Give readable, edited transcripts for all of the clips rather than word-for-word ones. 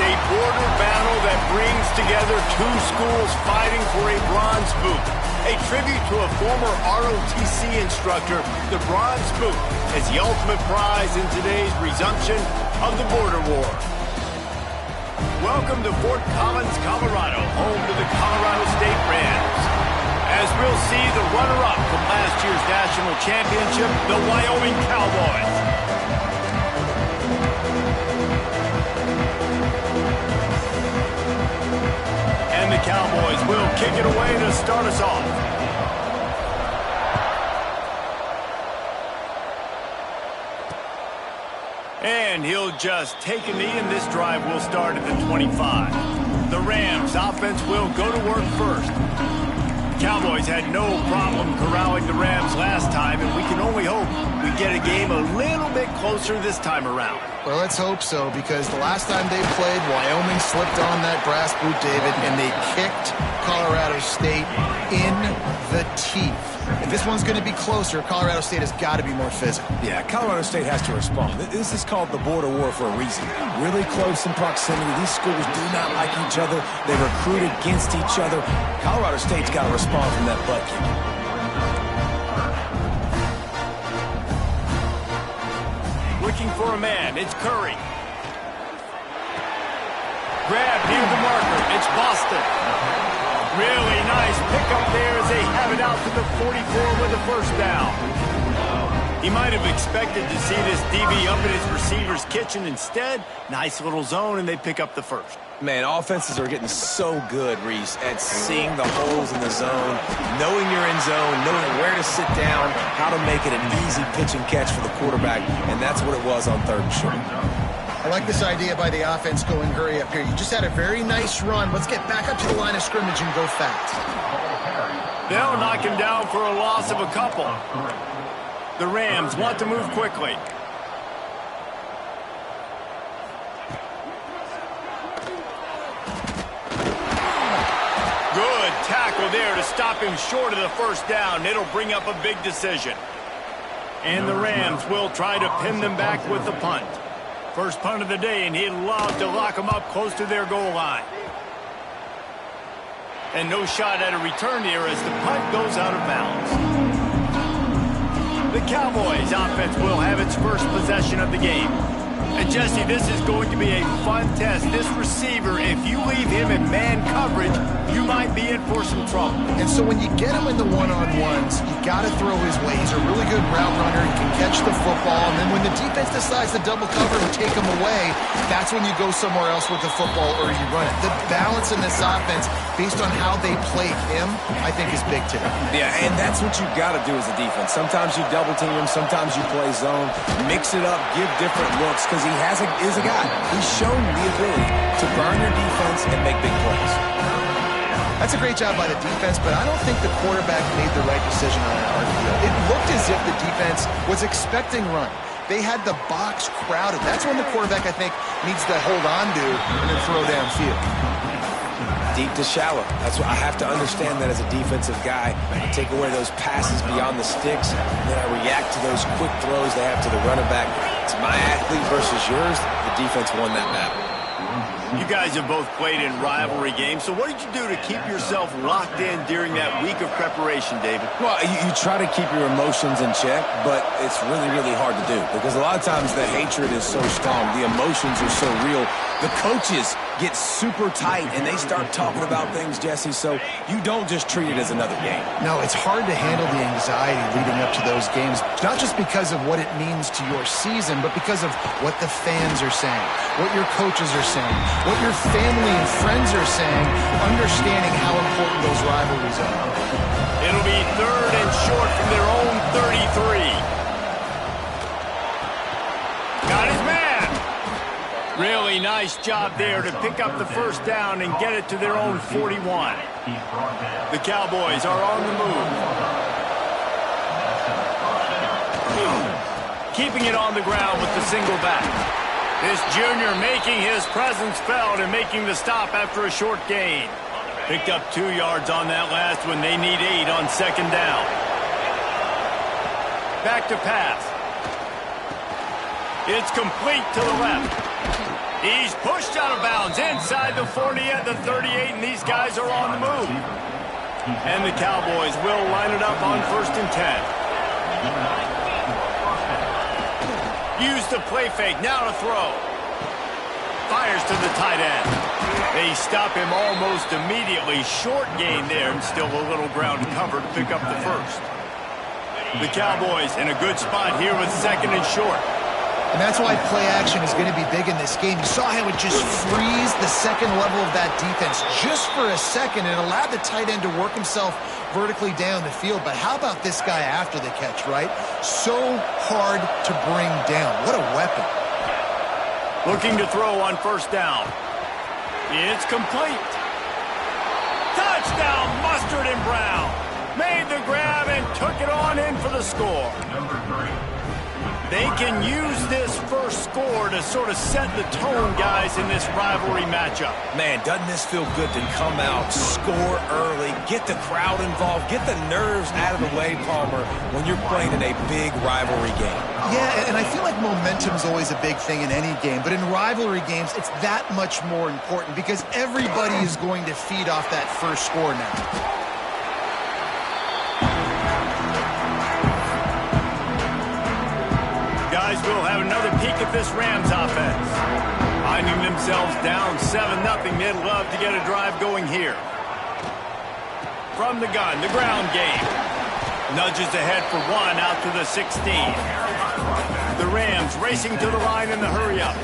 a border battle that brings together two schools fighting for a bronze boot. A tribute to a former ROTC instructor, the bronze boot is the ultimate prize in today's resumption of the border war. Welcome to Fort Collins, Colorado, home to the Colorado State Rams. As we'll see the runner-up from last year's national championship, the Wyoming Cowboys. And the Cowboys will kick it away to start us off. And he'll just take a knee, and this drive will start at the 25. The Rams offense will go to work first. Cowboys had no problem corralling the Rams last time, and we can only hope we get a game a little bit closer this time around. Well, let's hope so, because the last time they played, Wyoming slipped on that brass boot, David, and they kicked Colorado State in the teeth. If this one's going to be closer, Colorado State has got to be more physical. Yeah, Colorado State has to respond. This is called the border war for a reason. Really close in proximity. These schools do not like each other. They recruit against each other. Colorado State's got to respond from that butt kick. Looking for a man, it's Curry. Grab near the marker, it's Boston. Really nice pickup there as they have it out to the 44 with a first down. He might have expected to see this DB up in his receiver's kitchen. Instead, nice little zone, and they pick up the first. Man, offenses are getting so good, Reese, at seeing the holes in the zone, knowing you're in zone, knowing where to sit down, how to make it an easy pitch and catch for the quarterback, and that's what it was on third and short. I like this idea by the offense going hurry up here. You just had a very nice run. Let's get back up to the line of scrimmage and go fast. They'll knock him down for a loss of a couple. The Rams want to move quickly. Good tackle there to stop him short of the first down. It'll bring up a big decision. And the Rams will try to pin them back with the punt. First punt of the day, and he'd love to lock them up close to their goal line. And no shot at a return here as the punt goes out of bounds. The Cowboys offense will have its first possession of the game. And Jesse, this is going to be a fun test. This receiver, if you leave him in man coverage, you might be in for some trouble. And so when you get him in the one-on-ones, you got to throw his way. He's a really good route runner. He can catch the football. And then when the defense decides to double cover and take him away, that's when you go somewhere else with the football or you run it. The balance in this offense, based on how they play him, I think is big today. Yeah, and that's what you got to do as a defense. Sometimes you double team him, sometimes you play zone. Mix it up, give different looks, because he is a guy. He's shown the ability to burn your defense and make big plays. That's a great job by the defense, but I don't think the quarterback made the right decision on that hard field. It looked as if the defense was expecting run. They had the box crowded. That's when the quarterback, I think, needs to hold on to and then throw downfield. Deep to shallow. That's what I have to understand that as a defensive guy. I take away those passes beyond the sticks, and then I react to those quick throws they have to the running back. It's my athlete versus yours. The defense won that battle. You guys have both played in rivalry games, so what did you do to keep yourself locked in during that week of preparation, David? Well, you try to keep your emotions in check, but it's really, really hard to do because a lot of times the hatred is so strong. The emotions are so real. The coaches get super tight, and they start talking about things, Jesse, so you don't just treat it as another game. No, it's hard to handle the anxiety leading up to those games, not just because of what it means to your season, but because of what the fans are saying, what your coaches are saying, what your family and friends are saying, understanding how important those rivalries are. It'll be third and short from their own 33. Got his man. Really nice job there to pick up the first down and get it to their own 41. The Cowboys are on the move. Keeping it on the ground with the single back. This junior making his presence felt and making the stop after a short gain. Picked up 2 yards on that last one. They need 8 on second down. Back to pass. It's complete to the left. He's pushed out of bounds inside the 40 at the 38, and these guys are on the move. And the Cowboys will line it up on 1st and 10. Use the play fake, now to throw. Fires to the tight end. They stop him almost immediately. Short gain there, and still a little ground covered to pick up the first. The Cowboys in a good spot here with 2nd and short. And that's why play action is going to be big in this game. You saw how it just frees the second level of that defense just for a second and allowed the tight end to work himself vertically down the field. But how about this guy after the catch, right? So hard to bring down. What a weapon. Looking to throw on 1st down. It's complete. Touchdown, Mustard and Brown. Made the grab and took it on in for the score. They can use this first score to sort of set the tone, guys, in this rivalry matchup. Man, doesn't this feel good to come out, score early, get the crowd involved, get the nerves out of the way, Palmer, when you're playing in a big rivalry game. Yeah, and I feel like momentum is always a big thing in any game, but in rivalry games, it's that much more important because everybody is going to feed off that first score now. Guys, we'll have another peek at this Rams offense. Finding themselves down 7-0, they'd love to get a drive going here. From the gun, the ground game. Nudges ahead for 1 out to the 16. The Rams racing to the line in the hurry-up.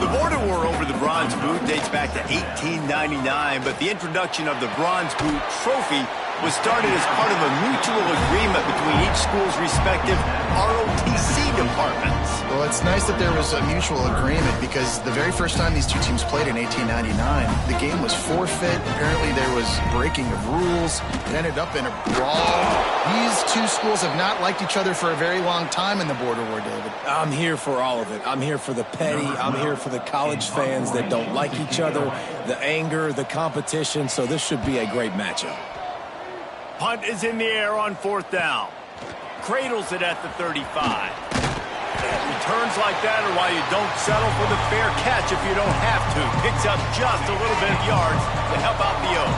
The border war over the Bronze Boot dates back to 1899, but the introduction of the Bronze Boot trophy was started as part of a mutual agreement between each school's respective ROTC departments. Well, it's nice that there was a mutual agreement because the very first time these two teams played in 1899, the game was forfeit. Apparently there was breaking of rules. It ended up in a brawl. These two schools have not liked each other for a very long time in the border war, David. I'm here for all of it. I'm here for the petty. I'm here for the college fans that don't like each other, the anger, the competition. So this should be a great matchup. Punt is in the air on 4th down. Cradles it at the 35. Returns like that are why you don't settle for the fair catch if you don't have to. Picks up just a little bit of yards to help out the O.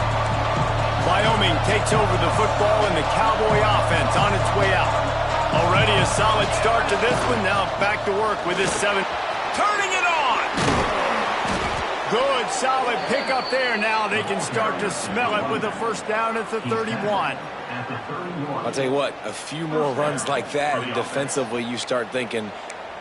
Wyoming takes over the football and the Cowboy offense on its way out. Already a solid start to this one. Now back to work with his 7. Turning it on! Good, solid pickup there. Now they can start to smell it with a 1st down at the 31. I'll tell you what, a few more runs like that, and defensively you start thinking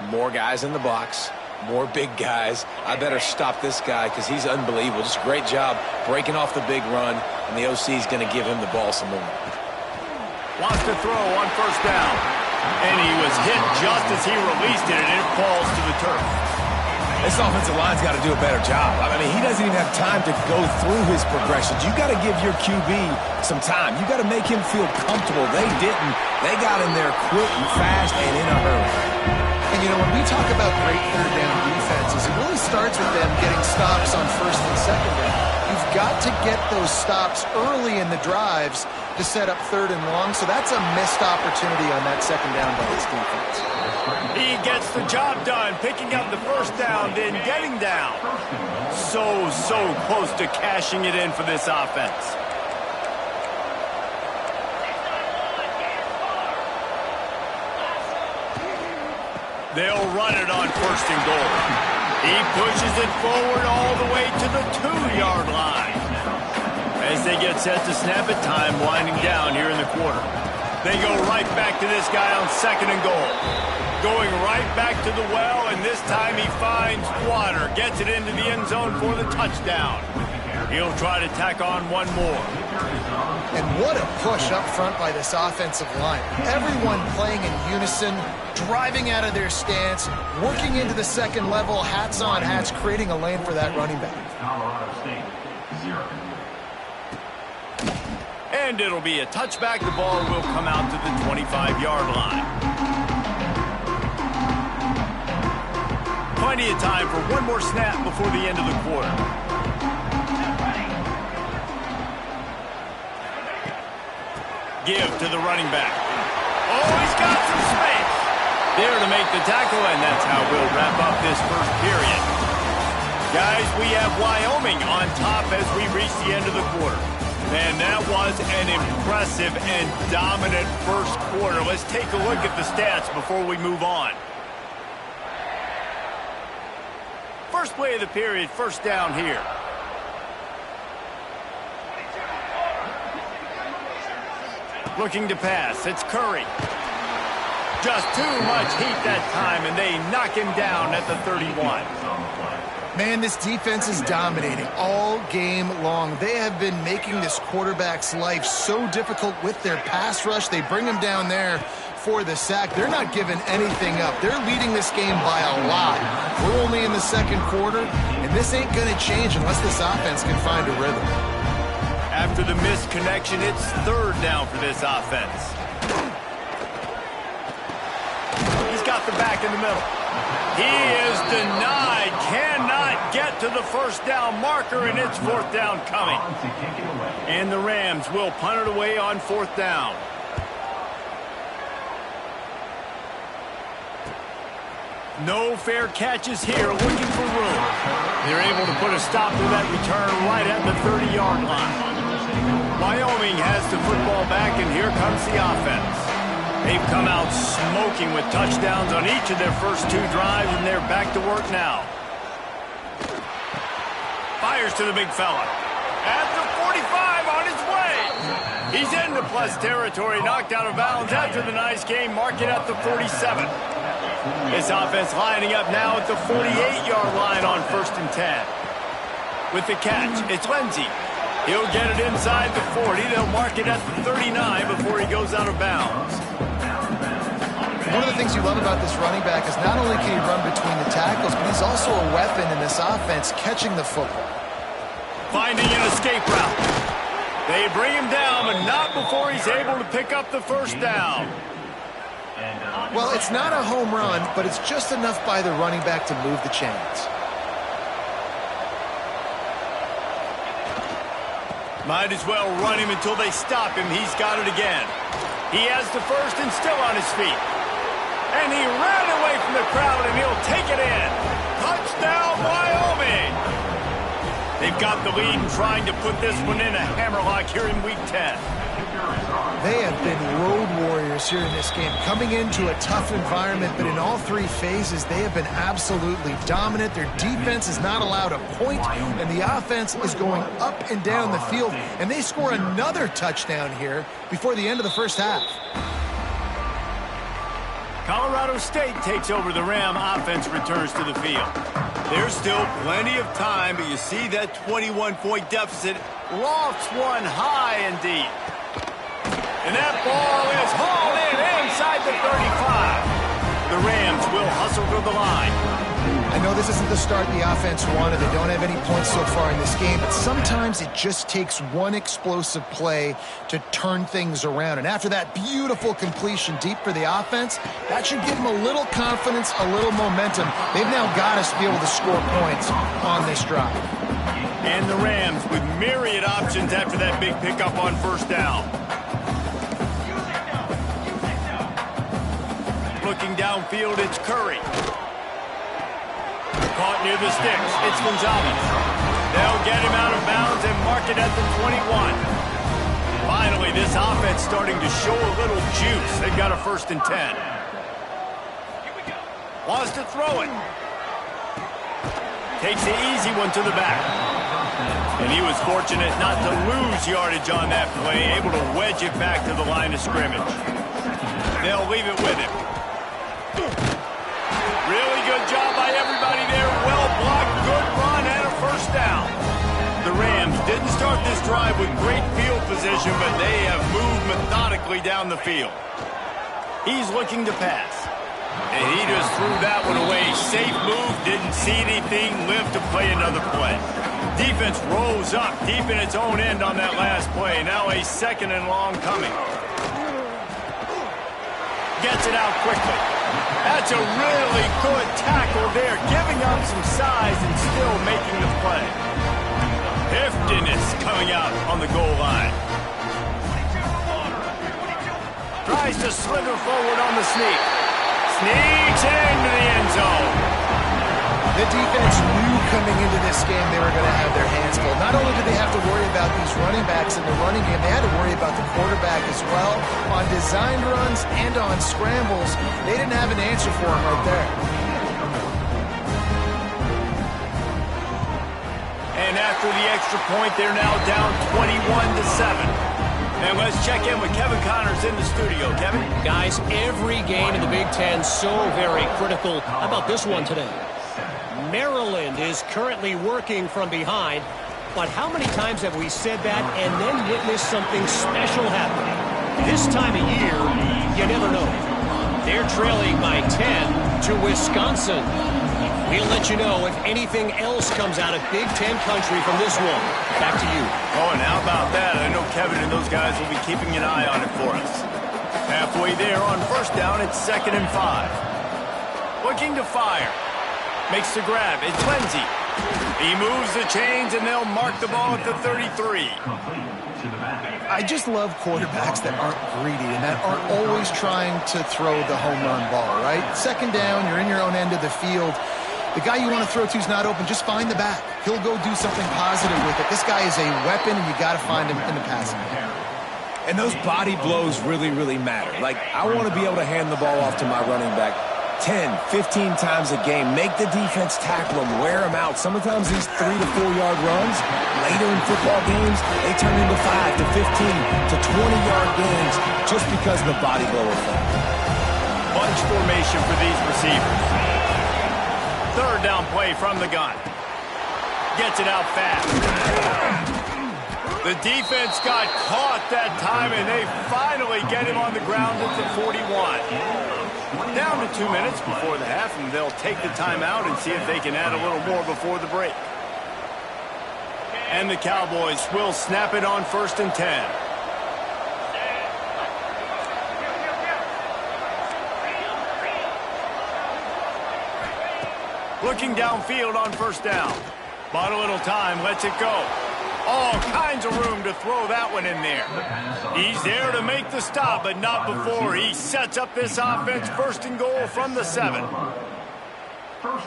more guys in the box, more big guys. I better stop this guy because he's unbelievable. Just a great job breaking off the big run, and the OC is going to give him the ball some more. Wants to throw on 1st down. And he was hit just as he released it, and it falls to the turf. This offensive line's got to do a better job. I mean, he doesn't even have time to go through his progressions. You got to give your QB some time. You got to make him feel comfortable. They didn't. They got in there quick and fast and in a hurry. And, you know, when we talk about great 3rd down defenses, it really starts with them getting stops on 1st and 2nd down. You've got to get those stops early in the drives to set up 3rd and long, so that's a missed opportunity on that 2nd down by this defense. He gets the job done, picking up the 1st down, then getting down. So close to cashing it in for this offense. They'll run it on 1st and goal. He pushes it forward all the way to the 2-yard line. As they get set to snap it, time winding down here in the quarter. They go right back to this guy on 2nd and goal. Going right back to the well, and this time he finds water. Gets it into the end zone for the touchdown. He'll try to tack on one more. And what a push up front by this offensive line. Everyone playing in unison, driving out of their stance, working into the 2nd level, hats on hats, creating a lane for that running back. And it'll be a touchback. The ball will come out to the 25-yard line. Plenty of time for one more snap before the end of the quarter. Give to the running back. Oh, he's got some space. There to make the tackle, and that's how we'll wrap up this 1st period. Guys, we have Wyoming on top as we reach the end of the quarter. Man, that was an impressive and dominant first quarter. Let's take a look at the stats before we move on. First play of the period, first down here. Looking to pass, it's Curry. Just too much heat that time, and they knock him down at the 31. Man, this defense is dominating all game long. They have been making this quarterback's life so difficult with their pass rush. They bring him down there for the sack. They're not giving anything up. They're leading this game by a lot. We're only in the second quarter, and this ain't going to change unless this offense can find a rhythm. After the missed connection, it's third down for this offense. He's got the back in the middle. He is denied. Cannot get to the first down marker, and it's fourth down coming. And the Rams will punt it away on fourth down. No fair catches here, looking for room. They're able to put a stop to that return right at the 30-yard line. Wyoming has the football back, and here comes the offense. They've come out smoking with touchdowns on each of their first two drives, and they're back to work now. Fires to the big fella. At the 45, on his way. He's into plus territory, knocked out of bounds after the nice game. Mark it at the 47. This offense lining up now at the 48-yard line on 1st and 10. With the catch, it's Lindsey. He'll get it inside the 40. They'll mark it at the 39 before he goes out of bounds. One of the things you love about this running back is not only can he run between the tackles, but he's also a weapon in this offense, catching the football. Finding an escape route. They bring him down, but not before he's able to pick up the first down. Well, it's not a home run, but it's just enough by the running back to move the chains. Might as well run him until they stop him. He's got it again. He has the first and still on his feet. And he ran away from the crowd, and he'll take it in. Touchdown, Wyoming! They've got the lead and trying to put this one in a hammerlock here in Week 10. They have been road warriors here in this game, coming into a tough environment, but in all three phases, they have been absolutely dominant. Their defense is not allowed a point, and the offense is going up and down the field, and they score another touchdown here before the end of the first half. Colorado State takes over. The Ram offense returns to the field. There's still plenty of time, but you see that 21-point deficit lofts one high and deep. And that ball is hauled in inside the 35. The Rams will hustle to the line. I know this isn't the start the offense wanted. They don't have any points so far in this game, but sometimes it just takes one explosive play to turn things around. And after that beautiful completion deep for the offense, that should give them a little confidence, a little momentum. They've now got us to be able to score points on this drive. And the Rams with myriad options after that big pickup on first down. Looking downfield, it's Curry. Caught near the sticks. It's Gonzalez. They'll get him out of bounds and mark it at the 21. Finally, this offense starting to show a little juice. They've got a 1st and 10. Wants to throw it. Takes the easy one to the back. And he was fortunate not to lose yardage on that play, able to wedge it back to the line of scrimmage. They'll leave it with him. Really good job by everybody there. Well blocked, good run, and a first down. The Rams didn't start this drive with great field position, but they have moved methodically down the field. He's looking to pass. And he just threw that one away. Safe move, didn't see anything, lived to play another play. Defense rose up deep in its own end on that last play. Now a 2nd and long coming. Gets it out quickly. That's a really good tackle there, giving up some size and still making the play. Heftiness coming out on the goal line. Tries to slither forward on the sneak. Sneaks into the end zone. The defense knew coming into this game they were going to have their hands full. Not only did they have to worry about these running backs in the running game, they had to worry about the quarterback as well. On designed runs and on scrambles, they didn't have an answer for him right there. And after the extra point, they're now down 21-7. And let's check in with Kevin Connors in the studio. Kevin? Guys, every game in the Big Ten so very critical. How about this one today? Maryland is currently working from behind, but how many times have we said that and then witnessed something special happening? This time of year, you never know. They're trailing by 10 to Wisconsin. We'll let you know if anything else comes out of Big Ten country from this one. Back to you. Oh, and how about that? I know Kevin and those guys will be keeping an eye on it for us. Halfway there on first down, it's 2nd and 5. Looking to fire. Makes the grab. It's Lindsey. He moves the chains, and they'll mark the ball at the 33. I just love quarterbacks that aren't greedy and that aren't always trying to throw the home run ball, right? 2nd down, you're in your own end of the field. The guy you want to throw to is not open. Just find the back. He'll go do something positive with it. This guy is a weapon, and you got to find him in the passing game. And those body blows really, really matter. Like, I want to be able to hand the ball off to my running back 10, 15 times a game. Make the defense tackle him, wear him out. Sometimes these 3 to 4 yard runs, later in football games, they turn into 5 to 15 to 20-yard games just because of the body blow effect. Bunch formation for these receivers. 3rd down play from the gun. Gets it out fast. The defense got caught that time, and they finally get him on the ground at the 41. Down to 2 minutes before the half, and they'll take the timeout and see if they can add a little more before the break. And the Cowboys will snap it on 1st and 10. Looking downfield on 1st down. Bought a little time, lets it go. All kinds of room to throw that one in there. He's there to make the stop, but not before he sets up this offense 1st and goal from the 7.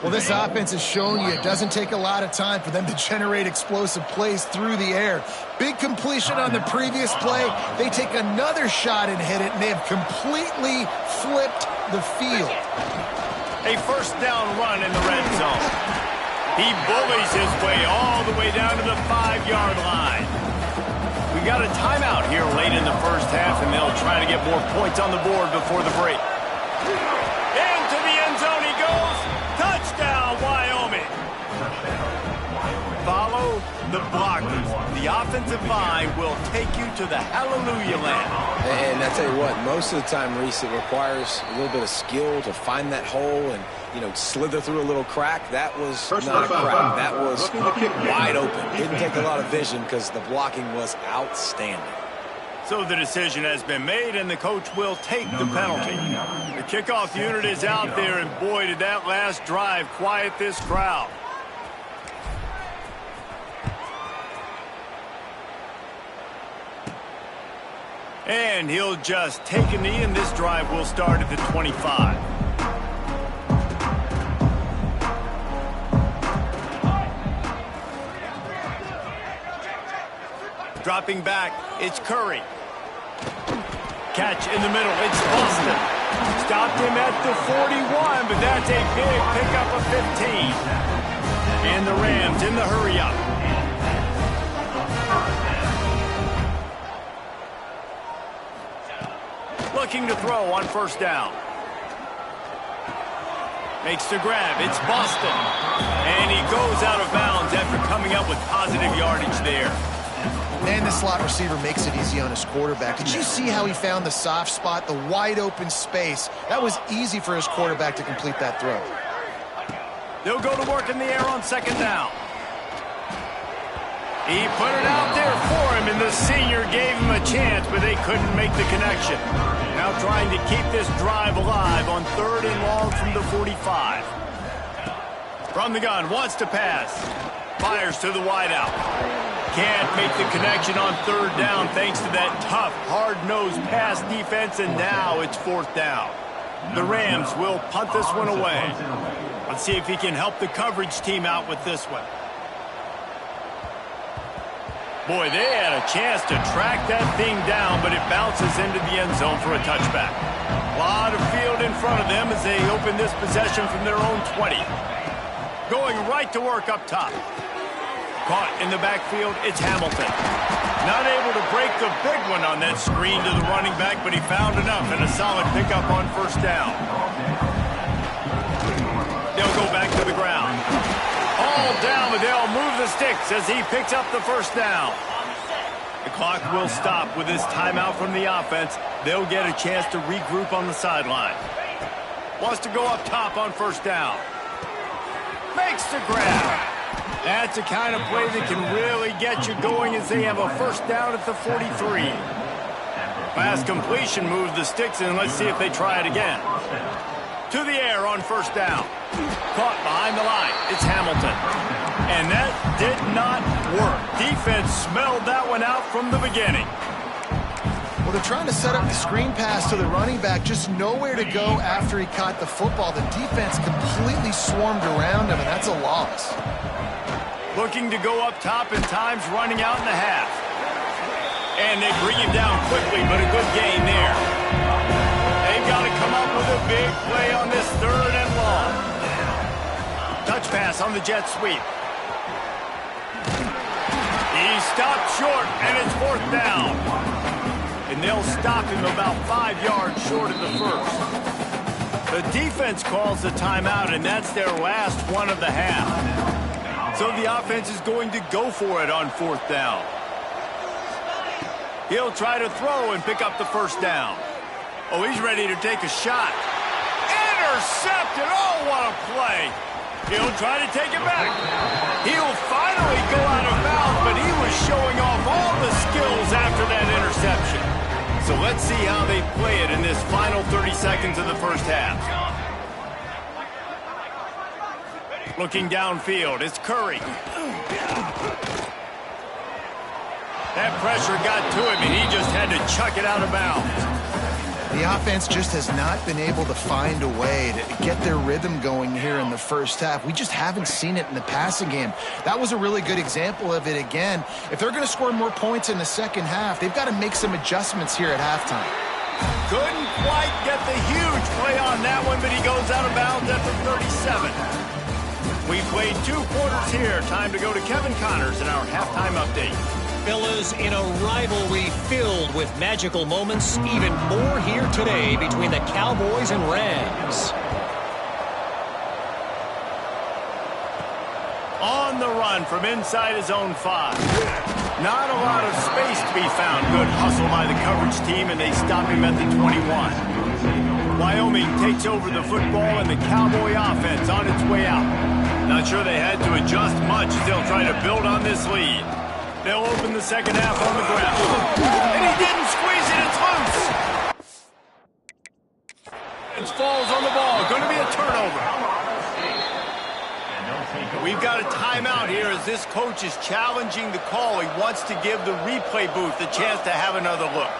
Well, this offense has shown you it doesn't take a lot of time for them to generate explosive plays through the air. Big completion on the previous play. They take another shot and hit it, and they have completely flipped the field. A 1st down run in the red zone. He bullies his way all the way down to the 5-yard line. We got a timeout here late in the 1st half, and they'll try to get more points on the board before the break. Into the end zone he goes. Touchdown, Wyoming. Follow the blockers. The offensive line will take you to the hallelujah land. And I tell you what, most of the time, Reese, it requires a little bit of skill to find that hole and, slither through a little crack. That was not a crack. That was wide open. Didn't take a lot of vision because the blocking was outstanding. So the decision has been made, and the coach will take the penalty. The kickoff unit is out there, and boy, did that last drive quiet this crowd. And he'll just take a knee, and this drive will start at the 25. Dropping back, it's Curry. Catch in the middle, it's Boston. Stopped him at the 41, but that's a big pickup of 15. And the Rams in the hurry-up. Looking to throw on 1st down. Makes the grab. It's Boston. And he goes out of bounds after coming up with positive yardage there. And the slot receiver makes it easy on his quarterback. Did you see how he found the soft spot, the wide open space? That was easy for his quarterback to complete that throw. They'll go to work in the air on 2nd down. He put it out there for him, and the senior gave him a chance, but they couldn't make the connection. Now trying to keep this drive alive on 3rd and long from the 45. From the gun, wants to pass. Fires to the wideout. Can't make the connection on 3rd down thanks to that tough, hard-nosed pass defense, and now it's 4th down. The Rams will punt this one away. Let's see if he can help the coverage team out with this one. Boy, they had a chance to track that thing down, but it bounces into the end zone for a touchback. A lot of field in front of them as they open this possession from their own 20. Going right to work up top. Caught in the backfield, it's Hamilton. Not able to break the big one on that screen to the running back, but he found enough and a solid pickup on first down. They'll go back to the ground. All down, but they'll move the sticks as he picks up the first down. The clock will stop with this timeout from the offense. They'll get a chance to regroup on the sideline. Wants to go up top on first down. Makes the grab. That's the kind of play that can really get you going as they have a first down at the 43. Pass completion moves the sticks, and let's see if they try it again. To the air on first down. Caught behind the line. It's Hamilton. And that did not work. Defense smelled that one out from the beginning. Well, they're trying to set up the screen pass to the running back. Just nowhere to go after he caught the football. The defense completely swarmed around him, and that's a loss. Looking to go up top and time's running out in the half. And they bring him down quickly, but a good gain there. They've got to come up with a big play on this third and long. Touch pass on the jet sweep. He stopped short, and it's fourth down. And they'll stop him about 5 yards short of the first. The defense calls the timeout, and that's their last one of the half. So the offense is going to go for it on fourth down. He'll try to throw and pick up the first down. Oh, he's ready to take a shot. Intercepted! Oh, what a play! He'll try to take it back. He'll finally go out of bounds, but he was showing off all the skills after that interception. So let's see how they play it in this final 30 seconds of the first half. Looking downfield, it's Curry. That pressure got to him, and he just had to chuck it out of bounds. The offense just has not been able to find a way to get their rhythm going here in the first half. We just haven't seen it in the passing game. That was a really good example of it again. If they're going to score more points in the second half, they've got to make some adjustments here at halftime. Couldn't quite get the huge play on that one, but he goes out of bounds at the 37. We played 2 quarters here. Time to go to Kevin Connors in our halftime update. Fellas, in a rivalry filled with magical moments, even more here today between the Cowboys and Rams. On the run from inside his own 5. Not a lot of space to be found. Good hustle by the coverage team, and they stop him at the 21. Wyoming takes over the football, and the Cowboy offense on its way out. Not sure they had to adjust much as they'll try to build on this lead. They'll open the second half on the ground. And he didn't squeeze it. It's loose. It falls on the ball. Going to be a turnover. We've got a timeout here as this coach is challenging the call. He wants to give the replay booth a chance to have another look.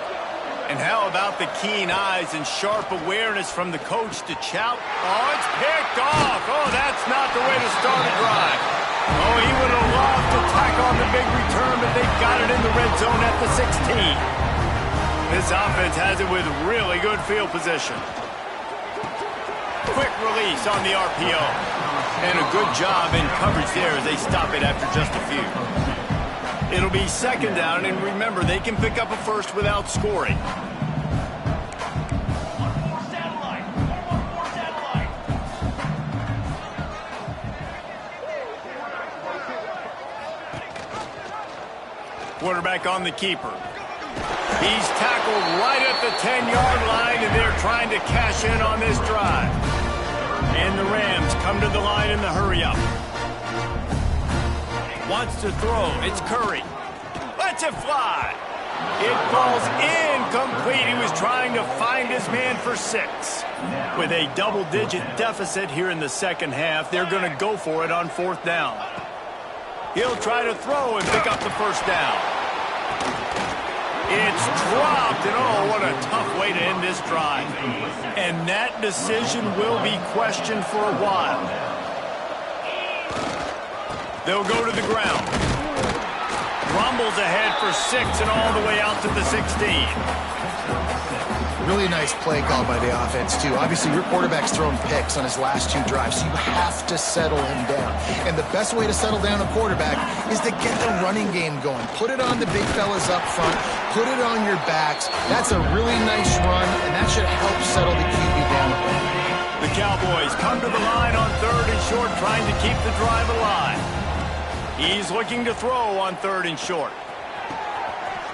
And how about the keen eyes and sharp awareness from the coach to shout? Oh, it's picked off. Oh, that's not the way to start a drive. Oh, he would have loved to tack on the big return, but they've got it in the red zone at the 16. This offense has it with really good field position. Quick release on the RPO. And a good job in coverage there as they stop it after just a few. It'll be second down, and remember, they can pick up a first without scoring. Quarterback on the keeper. He's tackled right at the 10-yard line, and they're trying to cash in on this drive. And the Rams come to the line in the hurry-up. Wants to throw. It's Curry. Lets it fly. It falls incomplete. He was trying to find his man for 6. With a double-digit deficit here in the second half, they're going to go for it on fourth down. He'll try to throw and pick up the first down. It's dropped, and oh, what a tough way to end this drive. And that decision will be questioned for a while. They'll go to the ground. Rumbles ahead for 6 and all the way out to the 16. Really nice play call by the offense, too. Obviously, your quarterback's thrown picks on his last 2 drives, so you have to settle him down. And the best way to settle down a quarterback is to get the running game going. Put it on the big fellas up front. Put it on your backs. That's a really nice run, and that should help settle the QB down a bit. The Cowboys come to the line on 3rd and short, trying to keep the drive alive. He's looking to throw on 3rd and short.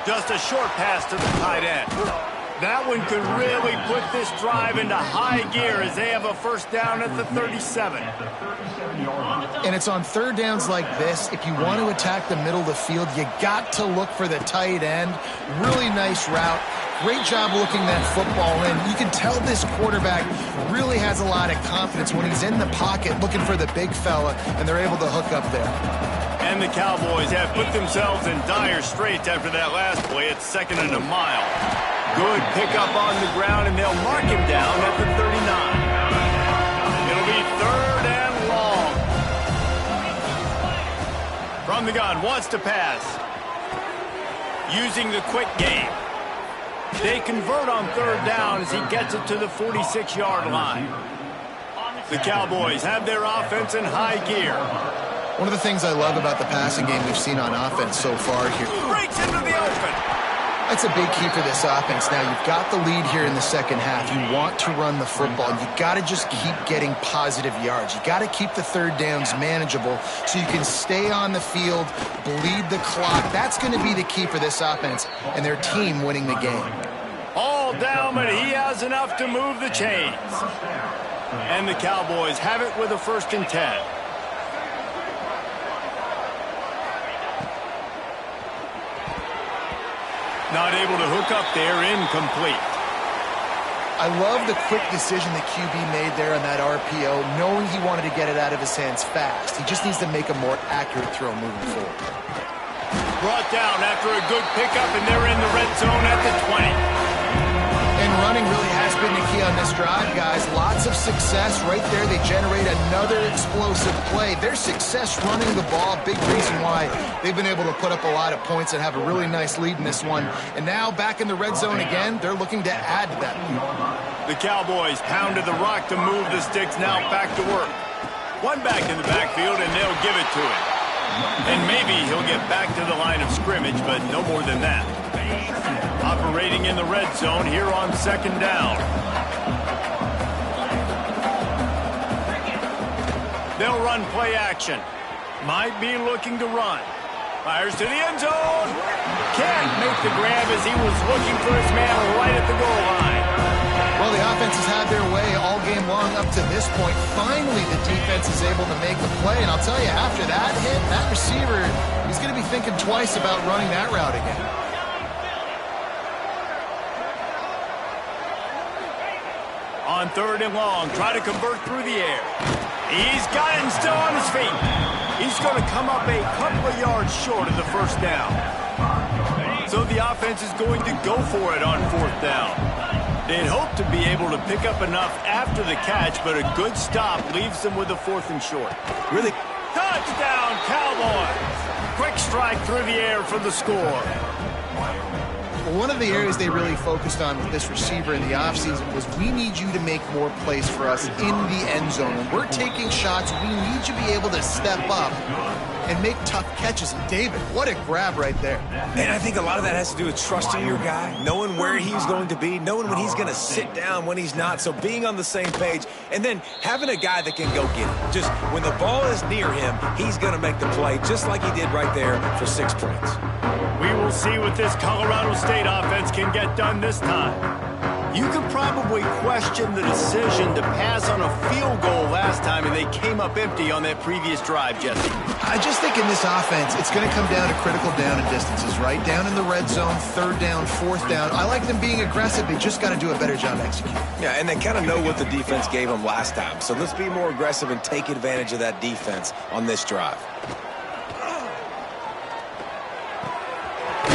Just a short pass to the tight end. That one could really put this drive into high gear as they have a first down at the 37. And it's on 3rd downs like this. If you want to attack the middle of the field, you got to look for the tight end. Really nice route. Great job looking that football in. You can tell this quarterback really has a lot of confidence when he's in the pocket looking for the big fella, and they're able to hook up there. And the Cowboys have put themselves in dire straits after that last play at 2nd and a mile. Good pickup on the ground, and they'll mark him down at the 39. It'll be 3rd and long. From the gun, wants to pass. Using the quick game. They convert on 3rd down as he gets it to the 46-yard line. The Cowboys have their offense in high gear. One of the things I love about the passing game we've seen on offense so far here. Breaks into the open. That's a big key for this offense. Now, you've got the lead here in the second half. You want to run the football. You've got to just keep getting positive yards. You've got to keep the 3rd downs manageable so you can stay on the field, bleed the clock. That's going to be the key for this offense and their team winning the game. All down, but he has enough to move the chains. And the Cowboys have it with a 1st and 10. Not able to hook up there, incomplete. I love the quick decision the QB made there on that RPO, knowing he wanted to get it out of his hands fast. He just needs to make a more accurate throw moving forward. Brought down after a good pickup, and they're in the red zone at the 20. And running really has been the key on this drive, guys. Lots of success right there. They generate another explosive play. Their success running the ball, big reason why they've been able to put up a lot of points and have a really nice lead in this one. And now back in the red zone again, they're looking to add to that lead. The Cowboys pounded the rock to move the sticks, now back to work. One back in the backfield, and they'll give it to him. And maybe he'll get back to the line of scrimmage, but no more than that. Operating in the red zone here on 2nd down. They'll run play action. Might be looking to run. Fires to the end zone. Can't make the grab as he was looking for his man right at the goal line. Well, the offense has had their way all game long up to this point. Finally, the defense is able to make the play. And I'll tell you, after that hit, that receiver, he's going to be thinking twice about running that route again. On 3rd and long, try to convert through the air. He's got it and still on his feet. He's going to come up a couple of yards short of the 1st down. So the offense is going to go for it on 4th down. They'd hope to be able to pick up enough after the catch, but a good stop leaves them with a 4th and short. Really? Touchdown, Cowboys! Quick strike through the air for the score. Well, one of the areas they really focused on with this receiver in the offseason was we need you to make more plays for us in the end zone. When we're taking shots, we need you to be able to step up and make tough catches. And David, what a grab right there. And I think a lot of that has to do with trusting your guy, knowing where he's going to be, knowing when he's going to sit down, when he's not. So being on the same page, and then having a guy that can go get it. Just when the ball is near him, he's going to make the play just like he did right there for 6 points. We will see what this Colorado State offense can get done this time. You could probably question the decision to pass on a field goal last time, and they came up empty on that previous drive, Jesse. I just think in this offense, it's going to come down to critical down and distances, right? Down in the red zone, 3rd down, 4th down. I like them being aggressive. They just got to do a better job executing. Yeah, and they kind of know what the defense gave them last time. So let's be more aggressive and take advantage of that defense on this drive.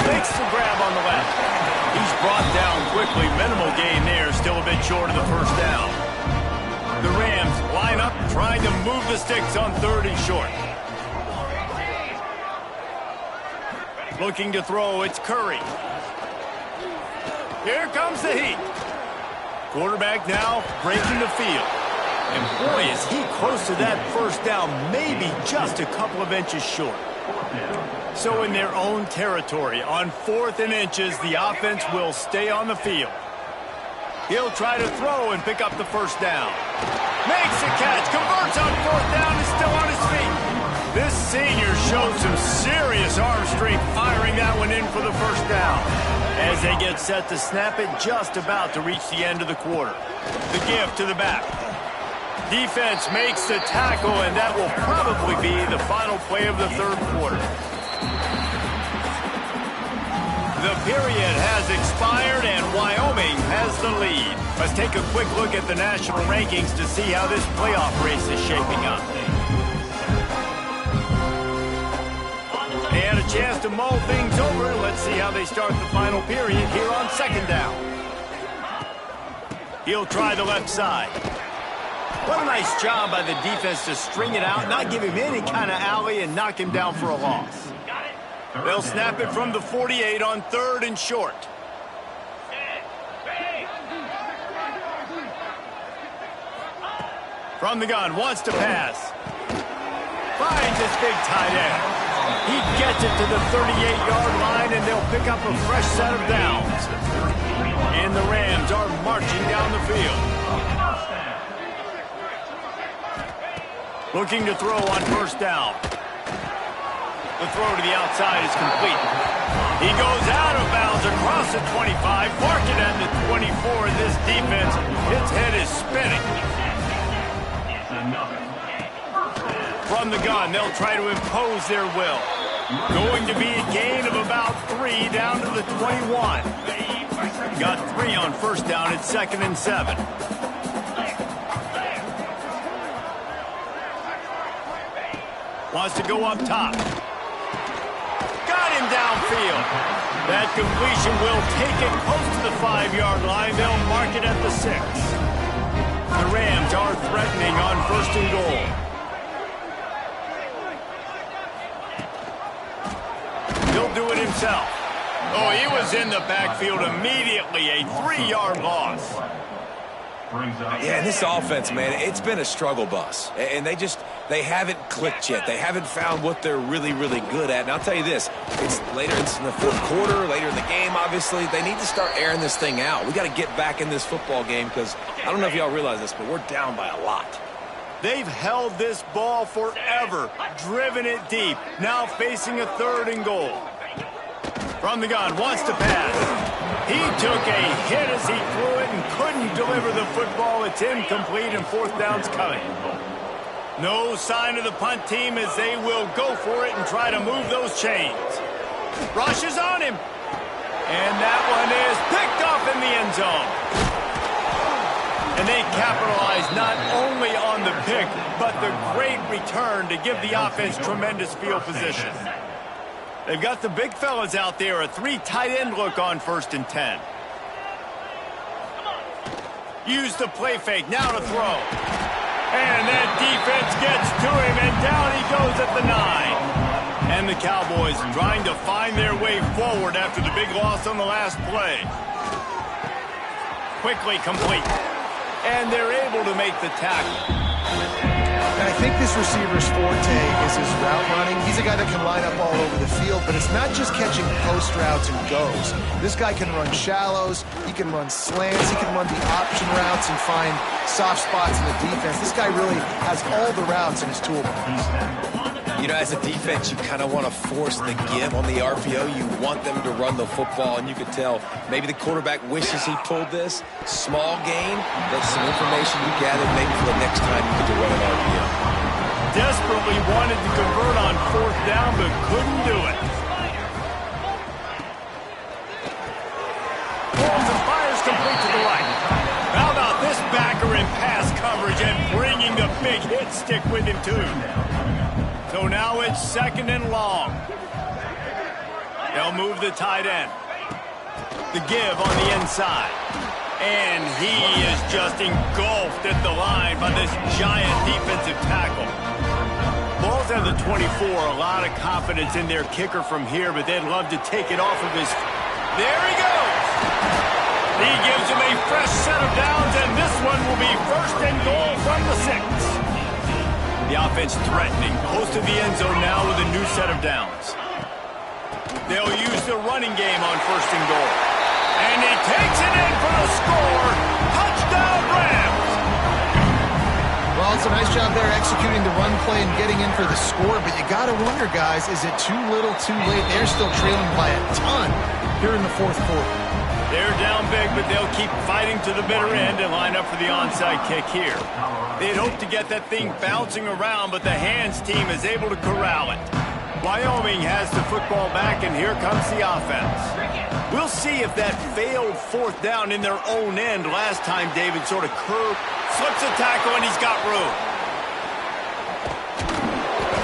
Makes the grab on the left. quickly. Minimal gain there, still a bit short of the first down. The Rams line up, trying to move the sticks on 3rd and short. Looking to throw, it's Curry. Here comes the heat. Quarterback now breaking the field. And boy, is he close to that first down, maybe just a couple of inches short. So in their own territory, on 4th and inches, the offense will stay on the field. He'll try to throw and pick up the first down. Makes the catch, converts on 4th down, is still on his feet. This senior showed some serious arm strength firing that one in for the first down. As they get set to snap it, just about to reach the end of the quarter. The give to the back. Defense makes the tackle, and that will probably be the final play of the 3rd quarter. The period has expired, and Wyoming has the lead. Let's take a quick look at the national rankings to see how this playoff race is shaping up. They had a chance to mull things over. Let's see how they start the final period here on 2nd down. He'll try the left side. What a nice job by the defense to string it out, not give him any kind of alley, and knock him down for a loss. They'll snap it from the 48 on 3rd and short. From the gun, wants to pass. Finds his big tight end. He gets it to the 38-yard line, and they'll pick up a fresh set of downs. And the Rams are marching down the field. Looking to throw on 1st down. The throw to the outside is complete. He goes out of bounds across the 25, mark it at the 24, and this defense, its head is spinning. From the gun, they'll try to impose their will. Going to be a gain of about 3 down to the 21. Got 3 on 1st down at 2nd and 7. Wants to go up top. Got him downfield. That completion will take it close to the 5-yard line. They'll mark it at the 6. The Rams are threatening on 1st and goal. He'll do it himself. Oh, he was in the backfield immediately. A 3-yard loss. Yeah, this offense, man, it's been a struggle bus. And they haven't clicked yet. They haven't found what they're really, really good at. And I'll tell you this, it's later in the 4th quarter, later in the game, obviously. They need to start airing this thing out. We got to get back in this football game because I don't know if y'all realize this, but we're down by a lot. They've held this ball forever, driven it deep, now facing a 3rd and goal. From the gun, wants to pass. He took a hit as he threw it and couldn't deliver the football. It's incomplete, and 4th down's coming. No sign of the punt team as they will go for it and try to move those chains. Rushes on him. And that one is picked off in the end zone. And they capitalize not only on the pick, but the great return to give the offense tremendous field position. They've got the big fellas out there, a 3 tight end look on 1st and 10. Use the play fake, now to throw. And that defense gets to him, and down he goes at the 9. And the Cowboys trying to find their way forward after the big loss on the last play. Quickly complete. And they're able to make the tackle. And I think this receiver's forte is his route running. He's a guy that can line up all over the field, but it's not just catching post routes and goes. This guy can run shallows, he can run slants, he can run the option routes and find soft spots in the defense. This guy really has all the routes in his toolbox. You know, as a defense, you kind of want to force the give on the RPO. You want them to run the football, and you could tell maybe the quarterback wishes he pulled this. Small gain, but some information you gathered maybe for the next time you get to run an RPO. Desperately wanted to convert on 4th down, but couldn't do it. Balls and fires complete to the right. How about this backer in pass coverage and bringing the big hit stick with him, too. So now it's 2nd and long. They'll move the tight end. The give on the inside. And he is just engulfed at the line by this giant defensive tackle. Ball's at the 24. A lot of confidence in their kicker from here, but they'd love to take it off of his... There he goes! He gives him a fresh set of downs, and this one will be first and goal from the 6. The offense threatening. Close to the end zone now with a new set of downs. They'll use the running game on first and goal. And he takes it in for the score. Touchdown, Rams! Well, it's a nice job there executing the run play and getting in for the score, but you got to wonder, guys, is it too little, too late? They're still trailing by a ton here in the fourth quarter. They're down big, but they'll keep fighting to the bitter end and line up for the onside kick here. They'd hope to get that thing bouncing around, but the hands team is able to corral it. Wyoming has the football back, and here comes the offense. We'll see if that failed fourth down in their own end last time David sort of curved, slips a tackle, and he's got room.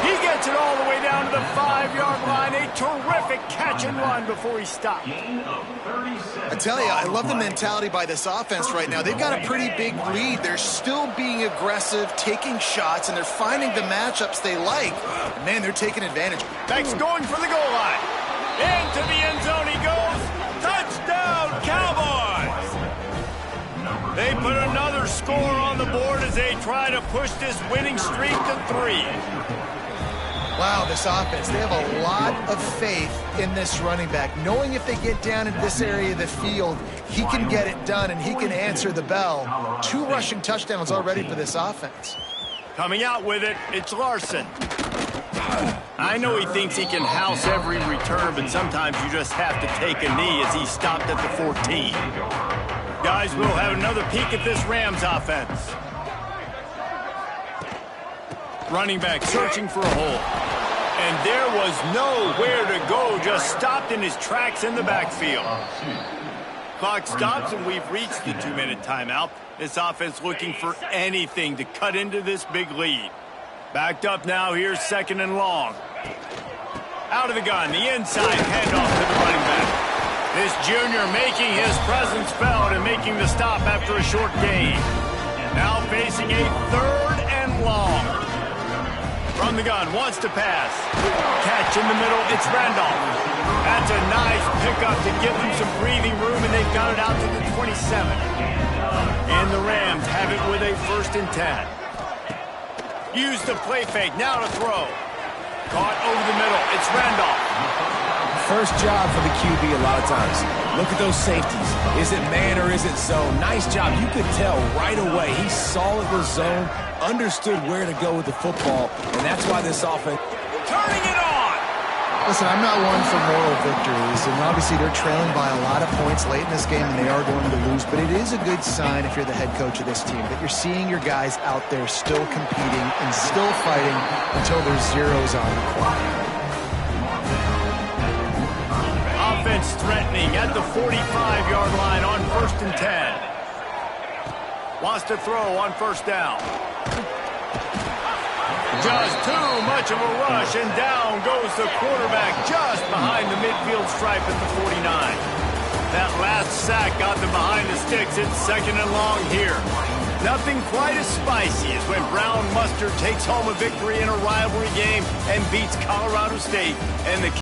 He gets it all the way down to the 5-yard line. A terrific catch and run before he stopped. I tell you, I love the mentality by this offense right now. They've got a pretty big lead. They're still being aggressive, taking shots, and they're finding the matchups they like. Man, they're taking advantage. Beck's going for the goal line. Into the end zone he goes. Touchdown, Cowboys! They put another score on the board as they try to push this winning streak to 3. Wow, this offense, they have a lot of faith in this running back, knowing if they get down in this area of the field, he can get it done and he can answer the bell. 2 rushing touchdowns already for this offense. Coming out with it, it's Larson. I know he thinks he can house every return, but sometimes you just have to take a knee as he stopped at the 14. Guys, we'll have another peek at this Rams offense. Running back searching for a hole. And there was nowhere to go, just stopped in his tracks in the backfield. Clock stops, and we've reached the 2-minute timeout. This offense looking for anything to cut into this big lead. Backed up now, here's 2nd and long. Out of the gun, the inside handoff to the running back. This junior making his presence felt and making the stop after a short gain. Now facing a 3rd and long. From the gun, wants to pass. Catch in the middle, it's Randolph. That's a nice pickup to give them some breathing room, and they've got it out to the 27. And the Rams have it with a 1st and 10. Use the play fake, now to throw. Caught over the middle, it's Randolph. First job for the QB a lot of times. Look at those safeties. Is it man or is it zone? Nice job. You could tell right away. He saw it was zone, understood where to go with the football, and that's why this offense... Turning it on! Listen, I'm not one for moral victories, and obviously they're trailing by a lot of points late in this game, and they are going to lose, but it is a good sign if you're the head coach of this team, that you're seeing your guys out there still competing and still fighting until there's zeros on the clock. Offense threatening at the 45-yard line on 1st and 10. Wants to throw on 1st down. Just too much of a rush, and down goes the quarterback just behind the midfield stripe at the 49. That last sack got them behind the sticks. It's 2nd and long here. Nothing quite as spicy as when Brown Mustard takes home a victory in a rivalry game and beats Colorado State, and the